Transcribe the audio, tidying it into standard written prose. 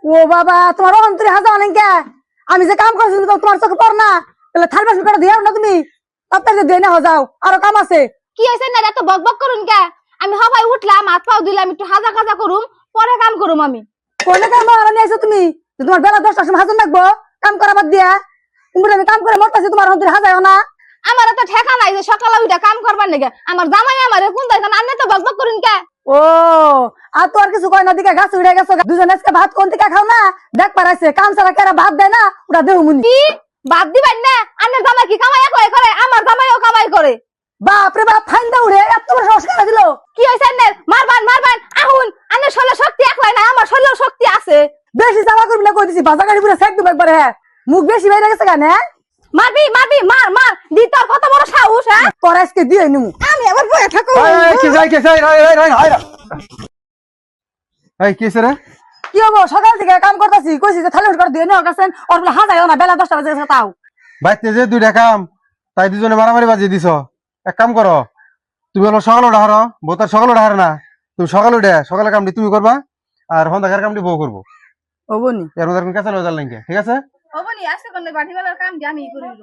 ও বাবা, তোমার অন্তরে হাজার অনেক কে? আমি যে কাম করছি তোমার চোখে পড় না? তাহলে থাল বাসন করে দিয়ে না তুমি? তাড়াতাড়ি দিয়ে না যাও, আরো কাম আছে। কি হয়েছে না এত বক বক করুন কে? আমি হবাই উঠলাম, হাত পাও দিলাম, একটু হাজা কাজা করুম, পরে কাম করুম আমি। কোনে কাম নিয়ে আসো তুমি? যে তোমার বেলা 10টার সময় হাজর লাগবো কাম করা বাদ দিয়া? তুমি আমি কাম করে মরতেছি, তোমার অন্তরে হাজাও না? আমার তো ঠেকা নাই যে সকালে উঠে কাম করবার নাকি। আমার জামাই আমারে কোন দেখেন আন্নে তো বক বক করুন কে? ও, আর তো আর কিছু কয় না, দিকে গাছ উড়ে গেছো দুজন আজকে ভাত কোন থেকে খাও না? দেখ পারাইছে কাম ছাড়া কেরা ভাত দেয় না, ওটা দেহ মুনি। কি বাদ দিবেন না? আন্নের জামাই কি কামাই করে? আমার জামাইও কামাই করে। বাপরে বাপ, ফাইন্দা উড়ে এত বড় সংস্কার দিল। কি হয়েছে আন্নের? মারবান মারবান আহুন। আন্নের শরীরে শক্তি একলাই নাই, আমার শরীরে শক্তি আছে। বেশি চালা করবি না কই দিছি, বাজা গাড়ি পুরো সেক দিব একবারে। হ্যাঁ, মুখ বেশি বাইরে গেছে কেন? হ্যাঁ, মারবি মারবি মার মার দি, তোর কত বড় সাহস? হ্যাঁ, তোর আজকে দিয়ে নিমু। আমি আবার বয়ে থাকো। কিসে রে? কি হবো, সকাল থেকে কাম করতেছি, কইছি যে থালে করে দিয়ে নেওয়া গেছেন, ওর বলে হাজাইও না, বেলা 10টা বাজে গেছে তাও। বাইতে যে দুইটা কাম, তাই দুজনে মারামারি বাজিয়ে দিছ। এক কাম করো, তুমি হলো সকাল উঠা হারো, বউ তার সকাল উঠা হারে না। তুমি সকাল উঠে সকালের কামটি তুমি করবা, আর সন্ধ্যাকার কামটি বউ করবো। হবো নি? এর মধ্যে কাঁচা লজার লাইনকে, ঠিক আছে? ওবনি আজকে কোন বাড়ি বেলার কাম কি আমি করিল।